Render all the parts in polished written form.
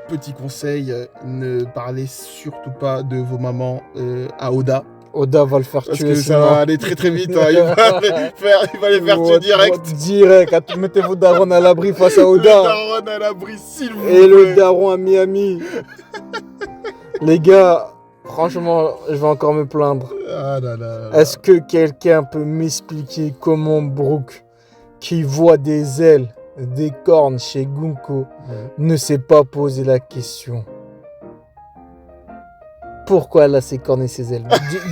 Petit conseil, ne parlez surtout pas de vos mamans à Oda. Oda va le faire Parce tuer. que ça va aller très très vite. Hein. Il va les faire tuer direct. Direct. Mettez vos darons à l'abri face à Oda. Le daron à l'abri, s'il vous plaît. Et le daron à Miami. Les gars, franchement, je vais encore me plaindre. Ah là là. Est-ce que quelqu'un peut m'expliquer comment Brook, qui voit des ailes, des cornes chez Gunko, ne s'est pas posé la question? Pourquoi elle a ses cornes et ses ailes?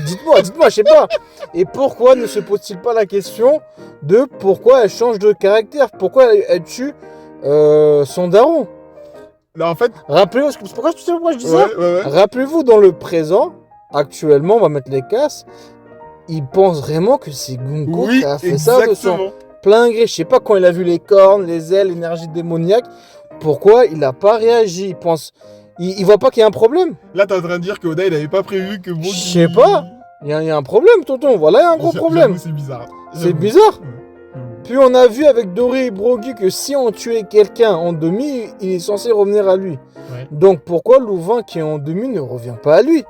Dites-moi, je sais pas. Et pourquoi ne se pose-t-il pas la question de pourquoi elle change de caractère? Pourquoi elle tue son daron? Là, en fait... Rappelez-vous, pourquoi je dis ça? Ouais. Rappelez-vous, dans le présent, actuellement, on va mettre les casses, il pense vraiment que c'est Gunko qui a fait ça de son plein gré. Je sais pas, quand il a vu les cornes, les ailes, l'énergie démoniaque, pourquoi il n'a pas réagi? Il pense... Il voit pas qu'il y a un problème. Là, t'es en train de dire que Oda, il avait pas prévu que... Je sais pas. Il y a un problème, tonton. Voilà, il y a un gros problème. C'est bizarre. C'est bizarre. Puis on a vu avec Dory et Brogy que si on tuait quelqu'un en demi, il est censé revenir à lui. Ouais. Donc pourquoi Louvain qui est en demi ne revient pas à lui?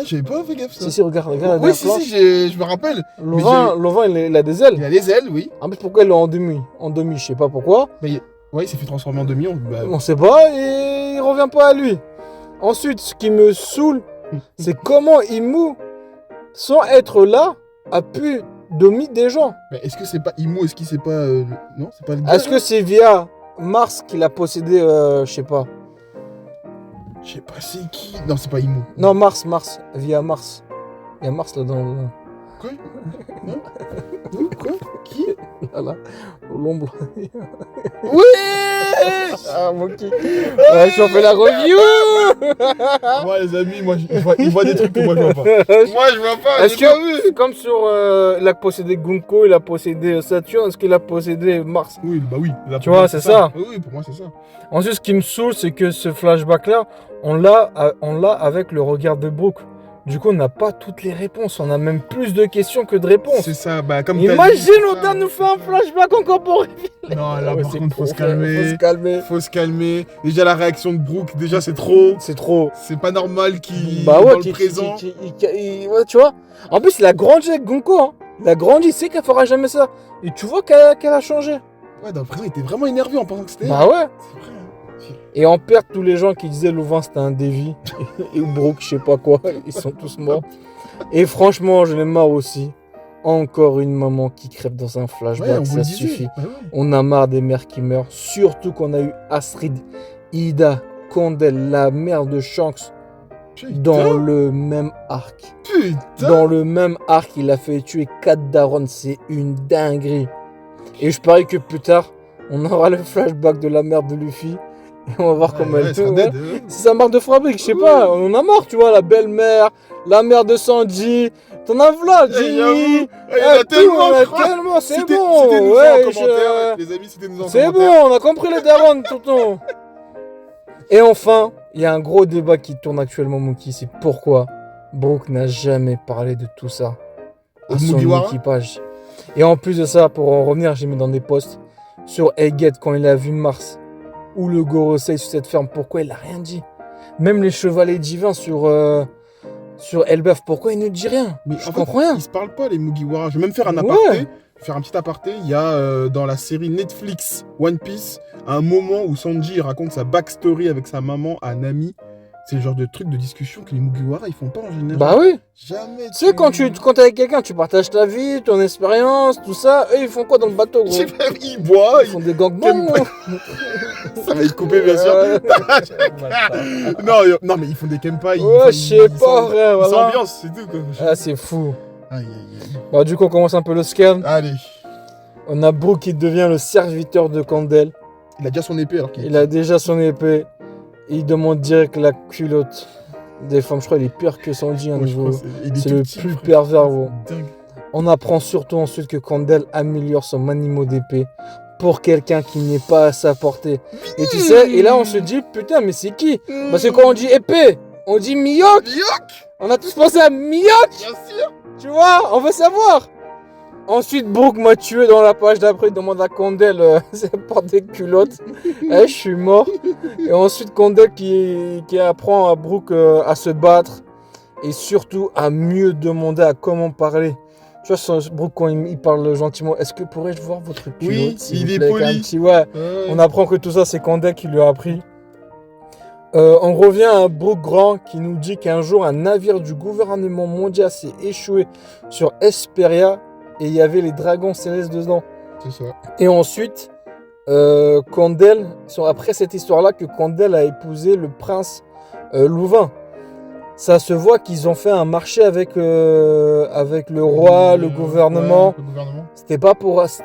J'avais pas fait gaffe ça. Si, regarde. Oui, je me rappelle. Louvain, il a des ailes. Il a les ailes, oui. En plus, pourquoi il est en demi? En demi, je sais pas pourquoi. Mais ouais, il s'est fait transformer en demi. On sait pas et il revient pas à lui. Ensuite, ce qui me saoule, c'est comment Imu, sans être là, a pu dominer des gens. Mais est-ce que c'est pas Imu? Est-ce qu'il c'est pas... Non, c'est pas le gars. Est-ce que c'est via Mars qu'il a possédé, je sais pas. Je sais pas c'est qui. Non, c'est pas Imu. Non, Mars, via Mars. Il y a Mars là dans le... Quoi? Non? Quoi? Qui? Là, l'ombre. Oui! Ah, Moki. Ouais, je fais la review. Moi, les amis, il voit des trucs que moi, je vois pas. Moi, je vois pas. Est-ce que, comme sur... il a possédé Gunko, il a possédé Saturne, est-ce qu'il a possédé Mars? Oui, bah oui. Tu vois, c'est ça. Oui, pour moi, c'est ça. Ensuite, ce qui me saoule, c'est que ce flashback-là, on l'a avec le regard de Brook. Du coup, on n'a pas toutes les réponses. On a même plus de questions que de réponses. C'est ça, bah comme imagine, Oda nous fait un flashback encore pour révéler. Non, là, par contre, faut se calmer. Déjà, la réaction de Brook, déjà, c'est trop. C'est trop. C'est pas normal qu'il... Bah ouais, dans le présent. Ouais, tu vois. En plus, il a grandi avec Gunko. Hein. Il a grandi, il sait qu'elle fera jamais ça. Et tu vois qu'elle a changé. Ouais, dans le présent, il était vraiment énervé en pensant que c'était... Bah ouais. C'est vrai. Et on perd tous les gens qui disaient Louvain c'était un Davy. Et Brook, je sais pas quoi. Ils sont tous morts. Et franchement, je l'ai marre aussi. Encore une maman qui crève dans un flashback, ça suffit. Ouais. On a marre des mères qui meurent. Surtout qu'on a eu Astrid, Ida, Condell, la mère de Shanks. Dans le même arc. Putain. Dans le même arc, il a fait tuer 4 darons. C'est une dinguerie. Et je parie que plus tard, on aura le flashback de la mère de Luffy. Et on va voir comment elle tourne. C'est sa marque de fabrique, je sais pas. On en a marre, tu vois. La belle-mère, la mère de Sanji. T'en as là, Jimmy. Il y en a tellement, c'est C'était bon. nous Ouais, en commentaire. Les amis, c'était nous en commentaire. C'est bon, on a compris les darons, tonton. Et enfin, il y a un gros débat qui tourne actuellement, Mookie. C'est pourquoi Brook n'a jamais parlé de tout ça à son équipage. Et en plus de ça, pour en revenir, j'ai mis dans des posts sur Egghead quand il a vu Mars ou le Gorosei sur cette ferme. Pourquoi il a rien dit? Même les chevaliers divins sur Elbaf, pourquoi il ne dit rien? Mais je comprends rien. Ils se parlent pas, les Mugiwara. Je vais même faire un aparté. Faire un petit aparté. Il y a dans la série Netflix One Piece un moment où Sanji raconte sa backstory avec sa maman à Nami. C'est le genre de truc de discussion que les Mugiwara ils font pas en général. Bah oui. Jamais. Tu sais, quand t'es avec quelqu'un, tu partages ta vie, ton expérience, tout ça. Eux, ils font quoi dans le bateau, gros? Ils boivent. Ils font des gangbangs. Ça va être coupé, bien sûr. Non, mais ils font des kempai. Ouais, je sais pas, frère. Ils s'ambiancent, c'est tout, quoi. Ah, c'est fou. Aïe. Bah, du coup, on commence un peu le scan. Allez. On a Brook qui devient le serviteur de Condell. Il a déjà son épée, alors qu'il... Il a déjà son épée. Il demande direct la culotte des femmes. Je crois qu'il est pire que Sanji, niveau. C'est le plus pervers, gros. On apprend surtout ensuite que Condell améliore son maniement d'épée pour quelqu'un qui n'est pas à sa portée. Et tu sais, et là on se dit, putain, mais c'est qui? Parce que quand on dit épée, on dit Mihawk. On a tous pensé à Mihawk. Bien sûr. Tu vois, on veut savoir. Ensuite, Brook m'a tué dans la page d'après. Il demande à Condell c'est porte des culottes. Je suis mort. Et ensuite, Condell qui apprend à Brook à se battre. Et surtout à mieux demander à comment parler. Tu vois, Brook, quand il parle gentiment, est-ce que pourrais-je voir votre culotte? Oui, il est poli. Ouais. On apprend que tout ça, c'est Condell qui lui a appris. On revient à Brook Grand qui nous dit qu'un jour, un navire du gouvernement mondial s'est échoué sur Hesperia et il y avait les dragons célestes dedans. C'est ça. Et ensuite, Condell, c'est après cette histoire-là que Condell a épousé le prince Louvain. Ça se voit qu'ils ont fait un marché avec le roi, le gouvernement. Ouais, le gouvernement. C'était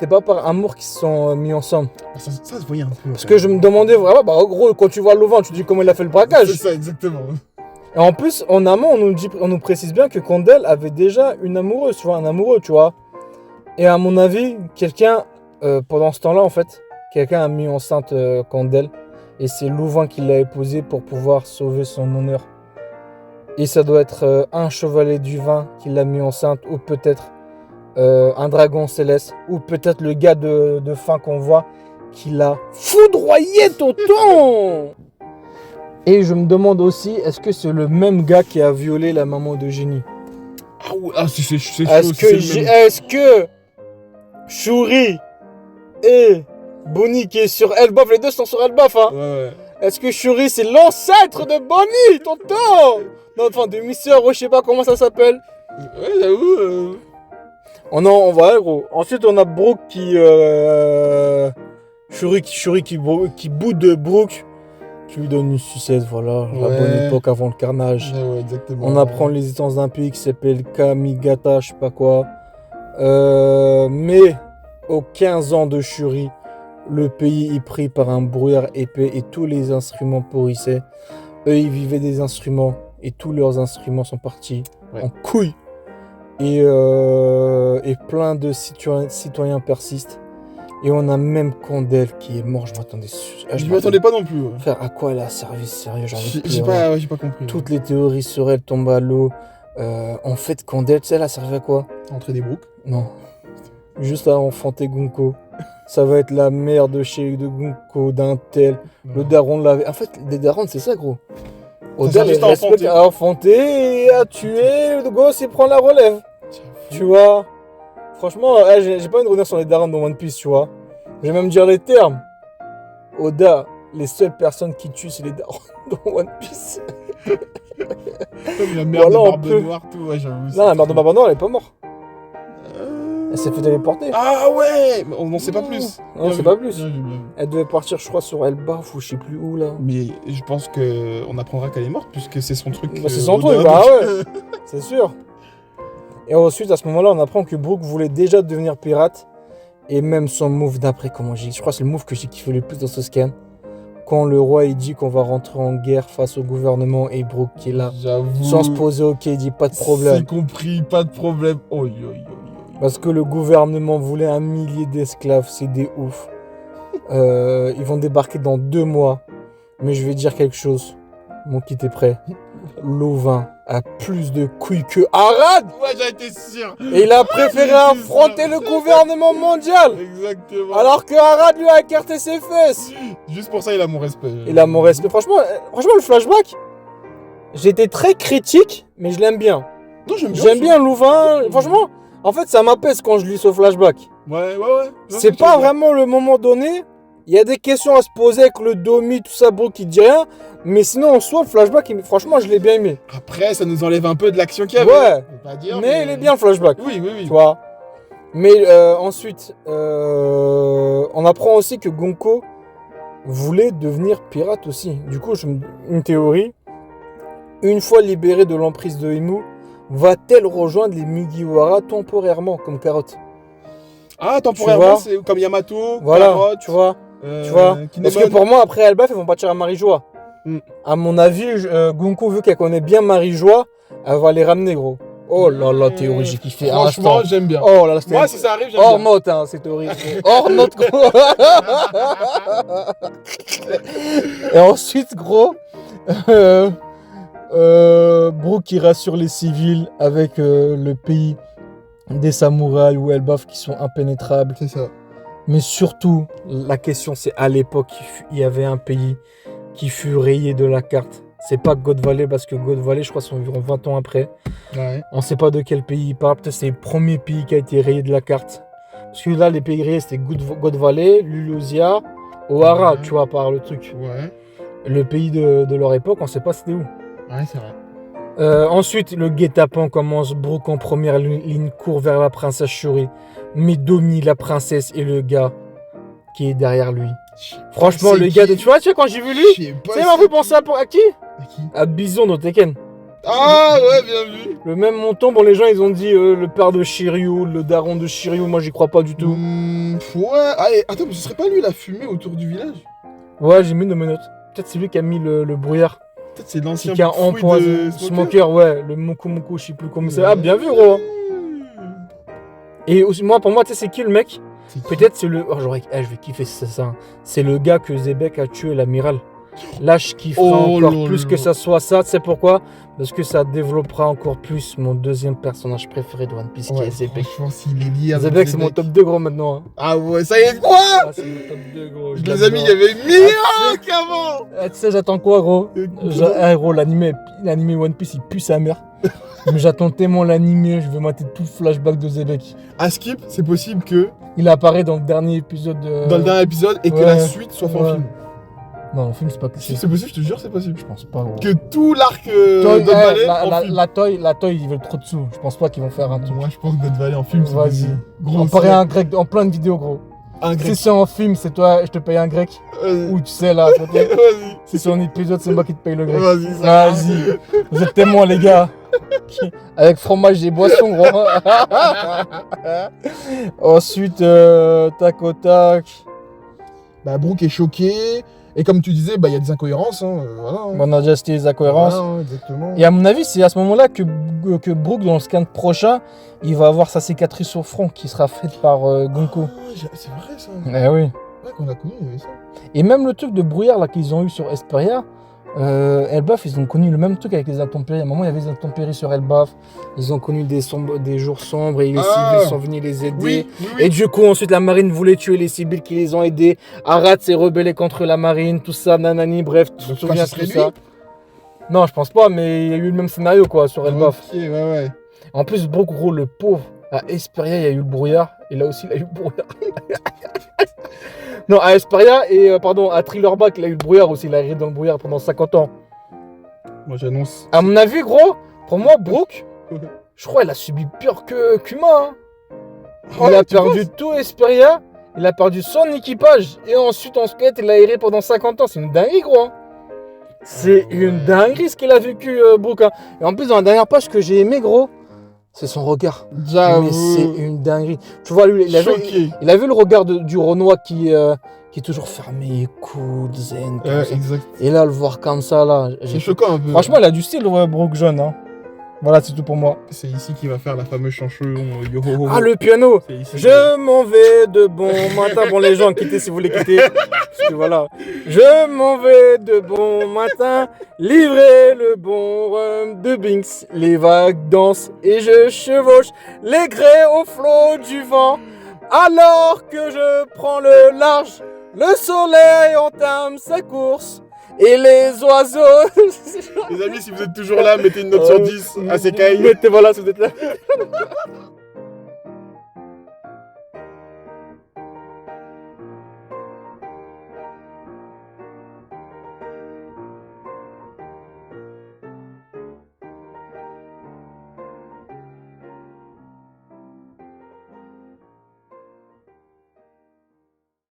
pas par amour qu'ils se sont mis ensemble. Ça se voyait un peu. Parce que je me demandais vraiment, en gros, quand tu vois Louvain, tu dis comment il a fait le braquage. C'est ça, exactement. Et en plus, en amont, on nous précise bien que Condell avait déjà une amoureuse, tu vois, un amoureux, tu vois. Et à mon avis, pendant ce temps-là, en fait, quelqu'un a mis enceinte Condell. Et c'est Louvain qui l'a épousée pour pouvoir sauver son honneur. Et ça doit être un chevalier du vin qui l'a mis enceinte, ou peut-être un dragon céleste, ou peut-être le gars de fin qu'on voit qui l'a foudroyé, tonton. Et je me demande aussi, est-ce que c'est le même gars qui a violé la maman de Génie? C'est chaud. Est-ce que Shuri et Bonnie qui est sur Elbaf, les deux sont sur Elbaf, hein? Ouais. Est-ce que Shuri c'est l'ancêtre de Bonnie, tonton? Non, enfin, de Mister, je sais pas comment ça s'appelle. Ouais, j'avoue. On va, gros. Ensuite, on a Brook Shuri qui boude Brook, qui lui donne une sucette, voilà. La bonne époque avant le carnage. Ouais, exactement. On apprend l'existence d'un pays qui s'appelle Kamigata, je sais pas quoi. Mais, aux 15 ans de Shuri, le pays est pris par un brouillard épais et tous les instruments pourrissaient. Eux, ils vivaient des instruments. Et tous leurs instruments sont partis en couilles. Et plein de citoyens persistent. Et on a même Condell qui est mort. Je m'attendais pas non plus. Ouais. Frère, à quoi elle a servi, sérieux? J'ai pas compris. Toutes les théories sur elle tombent à l'eau. En fait, Condell, tu sais, elle a servi à quoi? Entraîner Brook? Non. Juste à enfanter Gunko. Ça va être la mère de Gunko, d'un tel. Le daron l'avait. En fait, les darons, c'est ça, gros. Oda les respecte à enfanter et à tuer, le gosse il prend la relève. Tu vois. Franchement, j'ai pas envie de revenir sur les darons dans One Piece, tu vois. Je vais même dire les termes. Oda, les seules personnes qui tuent, c'est les darons dans One Piece. Comme la mère de Barbe Noire, tout, ouais, j'avoue. Non, la mère de Barbe Noire, elle est pas morte. Elle s'est fait téléporter. Ah ouais, on n'en sait pas plus. Non, on sait pas plus. Elle devait partir, je crois, sur Elbaf ou je sais plus où là. Mais je pense qu'on apprendra qu'elle est morte puisque c'est son truc. C'est son truc, bah ouais. C'est sûr. Et ensuite, à ce moment-là, on apprend que Brook voulait déjà devenir pirate. Et même son move d'après, je crois que c'est le move que j'ai kiffé le plus dans ce scan. Quand le roi il dit qu'on va rentrer en guerre face au gouvernement et Brook qui est là. J'avoue. Sans se poser, ok, il dit pas de problème. C'est compris, pas de problème. Parce que le gouvernement voulait 1 millier d'esclaves, c'est des ouf. Ils vont débarquer dans 2 mois. Mais je vais dire quelque chose. Mon kit est prêt. Louvain a plus de couilles que Arad. Ouais, j'ai été sûr. Et il a préféré affronter le gouvernement mondial. Exactement. Alors que Arad lui a écarté ses fesses. Juste pour ça, il a mon respect. Il a mon respect. Franchement, le flashback, j'étais très critique, mais je l'aime bien. Non, j'aime bien Louvain. Franchement, en fait, ça m'apaise quand je lis ce flashback. Ouais. C'est pas vraiment le moment donné. Il y a des questions à se poser avec le Domi, tout ça, Brook qui dit rien. Mais sinon, en soi, le flashback, franchement, je l'ai bien aimé. Après, ça nous enlève un peu de l'action qu'il y avait. Ouais. Pas dire, mais il est bien le flashback. Oui. Tu vois. Mais ensuite, on apprend aussi que Gonko voulait devenir pirate aussi. Du coup, une théorie. Une fois libérée de l'emprise de Imu, va-t-elle rejoindre les Mugiwara temporairement comme Carotte? Ah, temporairement, c'est comme Yamato, voilà, Carotte, tu vois. Parce que pour moi, après Elbaf, ils vont partir à Marie-Joie. À mon avis, Gunko, vu qu'elle connaît bien Marie-Joie, elle va les ramener, gros. Oh là là, théorie, j'ai kiffé. Franchement, j'aime bien. Oh là là, moi, si ça arrive, j'aime bien. Hors note, hein, cette théorie. Hors note, gros. Et ensuite, gros, Brook qui rassure les civils avec le pays des samouraïs ou Elbaf qui sont impénétrables. C'est ça. Mais surtout, la question c'est à l'époque, il y avait un pays qui fut rayé de la carte. C'est pas God Valley parce que God Valley, je crois, c'est environ 20 ans après. Ouais. On sait pas de quel pays il parle. Peut-être c'est le premier pays qui a été rayé de la carte. Parce que là, les pays rayés, c'était God Valley, Lulusia, Ohara, Ouais. tu vois, par le truc. Ouais. Le pays de leur époque, on sait pas c'était où. Ouais, c'est vrai. Ensuite, le guet-apens commence. Brooke en première ligne court vers la princesse Shuri. Mais domine la princesse et le gars qui est derrière lui. Franchement, le gars de... Tu vois, quand j'ai vu lui, Je sais pas. ça m'a fait penser à qui? À qui? À Bison dans Tekken. Ah ouais, bien vu. Le même montant, bon, les gens, ils ont dit le père de Shiryu, le daron de Shiryu. Moi, j'y crois pas du tout. Ouais. Allez, attends, mais ce serait pas lui la fumée autour du village? Ouais, j'ai mis de mes notes. Peut-être c'est lui qui a mis le brouillard. Peut-être c'est l'ancien Qui a fruit empoisonné de Smoker, ouais, le Moku Moku, je sais plus comment c'est. Ah, bien vu, gros. Et aussi, moi, pour moi, tu sais, c'est qui le mec? Peut-être c'est le. Oh, je vais kiffer, c'est ça. C'est le gars que Zebek a tué, l'amiral. Là, je kifferai encore plus que ça soit ça. Tu sais pourquoi? Parce que ça développera encore plus mon deuxième personnage préféré de One Piece, qui est Zebek. Franchement, s'il est lié avec Zebek, c'est mon top 2, gros, maintenant. Hein. Ah ouais, ça y est, quoi? Ah, c'est mon top 2, gros. Les amis, il y avait mieux qu'avant. Tu sais, j'attends quoi, gros? Gros, l'anime One Piece, il pue sa mère. Mais j'attends tellement l'anime, je veux mater tout le flashback de Zebek. À skip, c'est possible que. Il apparaît dans le dernier épisode de... Dans le dernier épisode et que la suite soit faite en film. Non, en film, c'est pas Si possible. c'est possible, je te jure, c'est possible. Je pense pas, gros. Que tout l'arc God God Valley en film. La Toy, ils veulent trop de sous. Je pense pas qu'ils vont faire un truc. Moi, je pense que God Valley en film, c'est Vas-y. possible. Gros, On paraît un grec en plein de vidéos, gros. un grec. Si c'est en film, c'est toi, je te paye un grec. Ou tu sais, là, à côté. Vas-y. Si c'est en épisode, c'est moi qui te paye le grec. Vas-y, ça. Vas-y. Vous êtes témoins, les gars. Avec fromage et boisson, gros. Ensuite, tac au tac. Bah, Brooke est choqué. Et comme tu disais, bah, il y a des incohérences. Voilà. On a déjà cité les incohérences. Voilà, exactement. Et à mon avis, c'est à ce moment-là que Brooke, dans le scan prochain, il va avoir sa cicatrice au front qui sera faite par Gonko. Ah, c'est vrai ça. Eh oui. Ouais, qu'on a connu, il y avait ça. Et même le truc de brouillard là qu'ils ont eu sur Esperia, Elbaf, ils ont connu le même truc avec les intempéries. À un moment, il y avait des intempéries sur Elbaf. Ils ont connu des jours sombres et les civils sont venus les aider. Oui. Et du coup, ensuite, la marine voulait tuer les civils qui les ont aidés. Arad s'est rebellé contre la marine, tout ça, nanani, bref, tu te souviens de tout ça. Non, je pense pas, mais il y a eu le même scénario quoi sur Elbaf. Ok, ouais. En plus, Brooke, gros, le pauvre, à Esperia, il y a eu le brouillard. Et là aussi, il a eu le brouillard. Non, à Esperia et à Thrillerback, il a eu le brouillard aussi. Il a erré dans le brouillard pendant 50 ans. Moi, j'annonce. À mon avis, gros, pour moi, Brooke, je crois qu'il a subi pire que Kuma. Hein. Il a perdu tout Esperia, il a perdu son équipage. Et ensuite, en skate, il a erré pendant 50 ans. C'est une dinguerie, gros. Hein. C'est une dinguerie ce qu'il a vécu, Brooke. Hein. Et en plus, dans la dernière page que j'ai aimé, gros, c'est son regard. Mais c'est une dinguerie. Tu vois, lui, il a vu le regard du Renoir qui est toujours fermé, cool, zen. Exact. Et là, le voir comme ça, là. C'est choquant un peu. Franchement, il a du style, Brooke jeune. Hein. Voilà, c'est tout pour moi. C'est ici qu'il va faire la fameuse chanson Yo. Ah, le piano. Ici, Je m'en vais de bon matin. Bon, les gens, quittez si vous voulez quitter. Parce que voilà. Je m'en vais de bon matin. Livrer le bon rhum de Binks. Les vagues dansent et je chevauche les grès au flot du vent. Alors que je prends le large, le soleil entame sa course. Et les oiseaux... Les amis, si vous êtes toujours là, mettez une note sur 10 à ces cailles. Mettez, voilà, si vous êtes là.